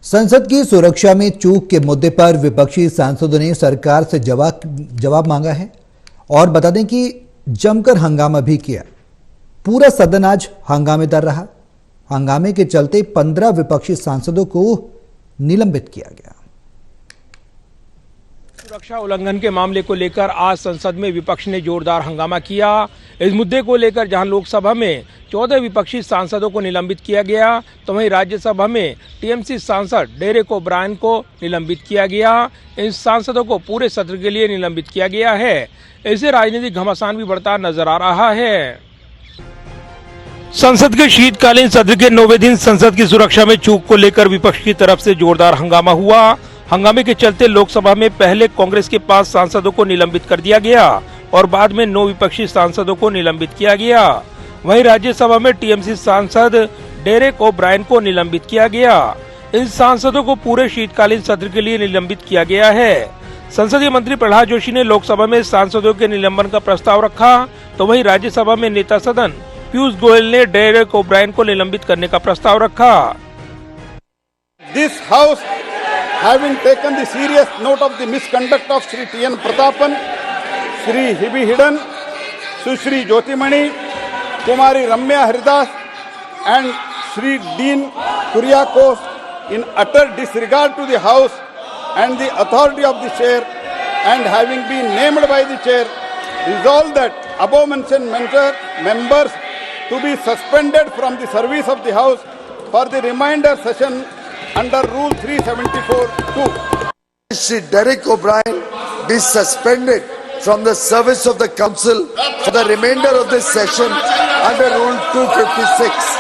संसद की सुरक्षा में चूक के मुद्दे पर विपक्षी सांसदों ने सरकार से जवाब मांगा है और बता दें कि जमकर हंगामा भी किया। पूरा सदन आज हंगामेदार रहा। हंगामे के चलते 15 विपक्षी सांसदों को निलंबित किया गया। सुरक्षा उल्लंघन के मामले को लेकर आज संसद में विपक्ष ने जोरदार हंगामा किया। इस मुद्दे को लेकर जहां लोकसभा में 14 विपक्षी सांसदों को निलंबित किया गया, तो वहीं राज्यसभा में टीएमसी सांसद डेरेक ओब्रायन को निलंबित किया गया। इन सांसदों को पूरे सत्र के लिए निलंबित किया गया है। इससे राजनीतिक घमासान भी बढ़ता नजर आ रहा है। संसद के शीतकालीन सत्र के 9वें दिन संसद की सुरक्षा में चूक को लेकर विपक्ष की तरफ से जोरदार हंगामा हुआ। हंगामे के चलते लोकसभा में पहले कांग्रेस के 5 सांसदों को निलंबित कर दिया गया और बाद में 9 विपक्षी सांसदों को निलंबित किया गया। वहीं राज्यसभा में टीएमसी सांसद डेरेक ओब्रायन को निलंबित किया गया। इन सांसदों को पूरे शीतकालीन सत्र के लिए निलंबित किया गया है। संसदीय मंत्री प्रहलाद जोशी ने लोकसभा में सांसदों के निलंबन का प्रस्ताव रखा, तो वहीं राज्यसभा में नेता सदन पीयूष गोयल ने डेरेक ओब्रायन को निलंबित करने का प्रस्ताव रखा। This house, having taken the serious note of the misconduct of Sri T.N. Pratapan, Sri Hibi Hidden, Sushri Jyotimani, Kumari Ramya Haridas and Sri Dean Kuriakos in utter disregard to the house and the authority of the chair, and having been named by the chair, resolved that above mentioned members to be suspended from the service of the house for the remainder session under Rule 374(2). Shri Derek O'Brien be suspended from the service of the council for the remainder of this session under Rule 256.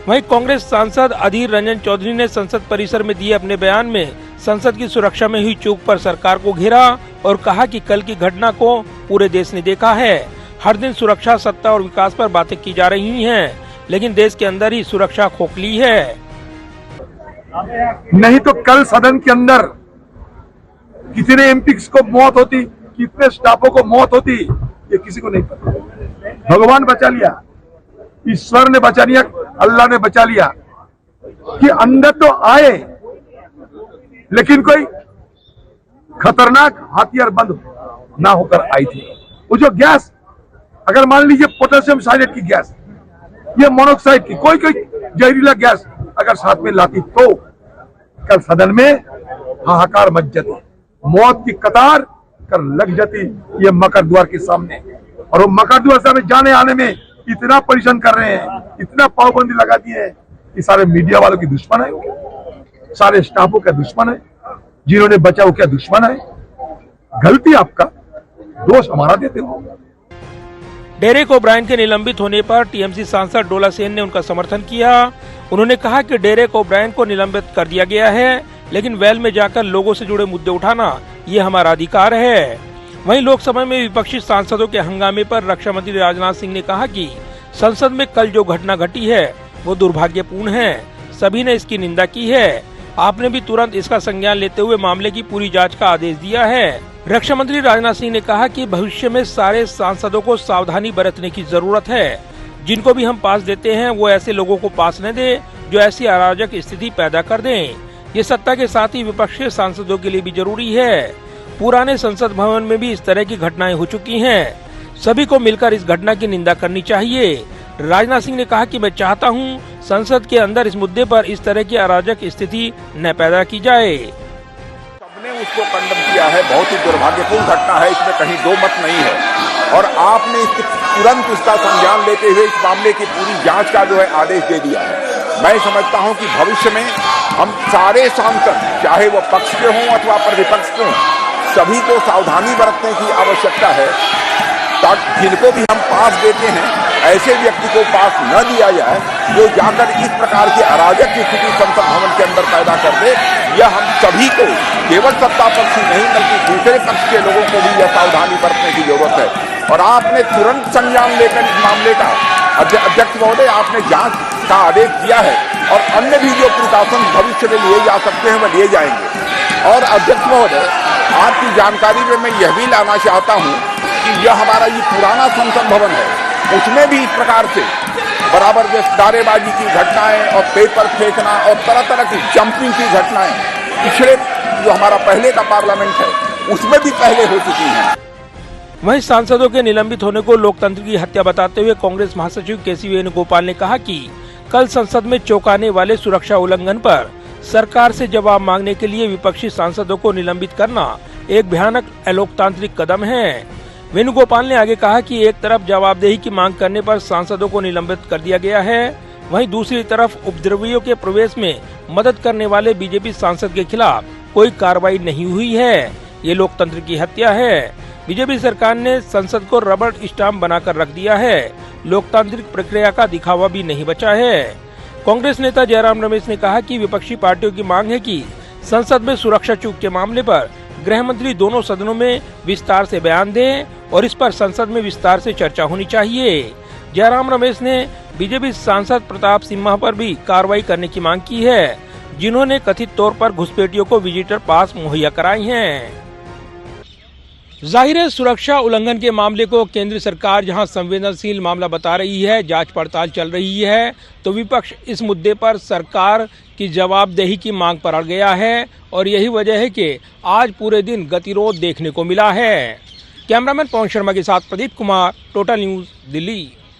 वहीं कांग्रेस सांसद अधीर रंजन चौधरी ने संसद परिसर में दिए अपने बयान में संसद की सुरक्षा में हुई चूक पर सरकार को घेरा और कहा कि कल की घटना को पूरे देश ने देखा है। हर दिन सुरक्षा, सत्ता और विकास पर बातें की जा रही हैं, लेकिन देश के अंदर ही सुरक्षा खोखली है। नहीं तो कल सदन के अंदर कितने एमपीज को मौत होती, कितने स्टाफों को मौत होती, ये किसी को नहीं पता। भगवान बचा लिया, ईश्वर ने बचा लिया, अल्लाह ने बचा लिया कि अंदर तो आए लेकिन कोई खतरनाक हथियार बंद ना होकर आई थी। वो जो गैस, अगर मान लीजिए पोटेशियम साइनेट की गैस, ये मोनोक्साइड की कोई जहरीला गैस अगर साथ में लाती तो कल सदन में हाहाकार मच जाती, मौत की कतार कर लग जाती ये मकर द्वार के सामने। और वो मकर द्वार से जाने आने में इतना परेशान कर रहे हैं, इतना पाबंदी लगा दी है कि सारे मीडिया वालों की दुश्मन है, सारे स्टाफों का दुश्मन है, जिन्होंने बचा वो क्या दुश्मन है। गलती आपका, दोष हमारा देते हो। डेरेक ओब्रायन के निलंबित होने पर टीएमसी सांसद डोला सेन ने उनका समर्थन किया। उन्होंने कहा कि डेरेक ओब्रायन को निलंबित कर दिया गया है, लेकिन वेल में जाकर लोगों से जुड़े मुद्दे उठाना ये हमारा अधिकार है। वहीं लोकसभा में विपक्षी सांसदों के हंगामे पर रक्षा मंत्री राजनाथ सिंह ने कहा कि संसद में कल जो घटना घटी है वो दुर्भाग्यपूर्ण है। सभी ने इसकी निंदा की है। आपने भी तुरंत इसका संज्ञान लेते हुए मामले की पूरी जाँच का आदेश दिया है। रक्षा मंत्री राजनाथ सिंह ने कहा कि भविष्य में सारे सांसदों को सावधानी बरतने की जरूरत है। जिनको भी हम पास देते हैं वो ऐसे लोगों को पास न दे जो ऐसी अराजक स्थिति पैदा कर दें। ये सत्ता के साथ ही विपक्ष के सांसदों के लिए भी जरूरी है। पुराने संसद भवन में भी इस तरह की घटनाएं हो चुकी हैं। सभी को मिलकर इस घटना की निंदा करनी चाहिए। राजनाथ सिंह ने कहा कि मैं चाहता हूं संसद के अंदर इस मुद्दे पर इस तरह की अराजक स्थिति न पैदा की जाए। सबने उसको कंडम किया है, बहुत ही दुर्भाग्यपूर्ण घटना है, इसमें कहीं दो मत नहीं है। और आपने तुरंत उसका संज्ञान लेते हुए इस मामले की पूरी जांच का जो है आदेश दे दिया है। मैं समझता हूं कि भविष्य में हम सारे सांसद, चाहे वो पक्ष के हों अथवा विपक्ष के हों, सभी को सावधानी बरतने की आवश्यकता है ताकि जिनको भी हम पास देते हैं ऐसे व्यक्ति को पास न दिया जाए जो जाकर इस प्रकार की अराजक स्थिति संसद भवन के अंदर पैदा कर दे। यह हम सभी को, केवल सत्ता पक्ष ही नहीं बल्कि दूसरे पक्ष के लोगों को भी यह सावधानी बरतने की जरूरत है। और आपने तुरंत संज्ञान लेकर इस मामले का, अध्यक्ष महोदय, आपने जांच का आदेश दिया है और अन्य भी जो प्रिकॉशन भविष्य में लिए जा सकते हैं वह लिए जाएंगे। और अध्यक्ष महोदय, आपकी जानकारी में मैं यह भी लाना चाहता हूं कि यह हमारा ये पुराना संसद भवन है, उसमें भी इस प्रकार से बराबर जो नारेबाजी की घटनाएं और पेपर फेंकना और तरह तरह की जंपिंग की घटनाएं पिछले जो हमारा पहले का पार्लियामेंट है उसमें भी पहले हो चुकी हैं। वहीं सांसदों के निलंबित होने को लोकतंत्र की हत्या बताते हुए कांग्रेस महासचिव केसी वेणुगोपाल ने कहा कि कल संसद में चौंकाने वाले सुरक्षा उल्लंघन पर सरकार से जवाब मांगने के लिए विपक्षी सांसदों को निलंबित करना एक भयानक अलोकतांत्रिक कदम है। वेणुगोपाल ने आगे कहा कि एक तरफ जवाबदेही की मांग करने पर सांसदों को निलंबित कर दिया गया है, वहीं दूसरी तरफ उपद्रवियों के प्रवेश में मदद करने वाले बीजेपी सांसद के खिलाफ कोई कार्रवाई नहीं हुई है। ये लोकतंत्र की हत्या है। बीजेपी सरकार ने संसद को रबर स्टाम्प बनाकर रख दिया है। लोकतांत्रिक प्रक्रिया का दिखावा भी नहीं बचा है। कांग्रेस नेता जयराम रमेश ने कहा कि विपक्षी पार्टियों की मांग है कि संसद में सुरक्षा चूक के मामले पर गृह मंत्री दोनों सदनों में विस्तार से बयान दें और इस पर संसद में विस्तार से चर्चा होनी चाहिए। जयराम रमेश ने बीजेपी सांसद प्रताप सिम्हा पर भी कार्रवाई करने की मांग की है, जिन्होंने कथित तौर पर घुसपैठियों को विजिटर पास मुहैया कराए हैं। जाहिर है, सुरक्षा उल्लंघन के मामले को केंद्र सरकार जहां संवेदनशील मामला बता रही है, जांच पड़ताल चल रही है, तो विपक्ष इस मुद्दे पर सरकार की जवाबदेही की मांग पर अड़ गया है और यही वजह है कि आज पूरे दिन गतिरोध देखने को मिला है। कैमरामैन पवन शर्मा के साथ प्रदीप कुमार, टोटल न्यूज, दिल्ली।